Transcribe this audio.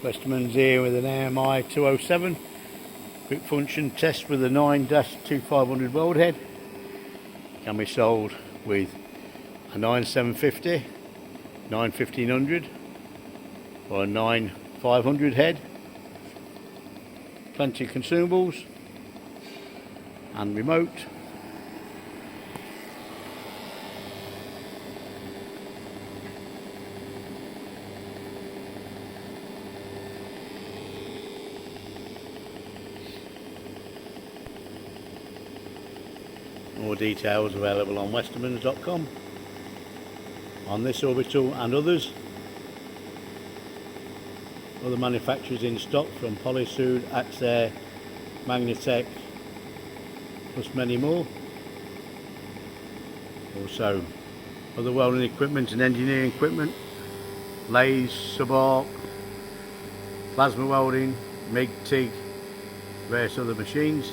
Westermans here with an AMI 207. Quick function test with a 9-2500 weld head. Can be sold with a 9750, 91500 or a 9500 head. Plenty of consumables and remote. More details available on westermans.com on this Orbital and others. Other manufacturers in stock from Polysood, Axair, Magnatech, plus many more. Also other welding equipment and engineering equipment, lathes, sub-arc, plasma welding, MIG, TIG, various other machines.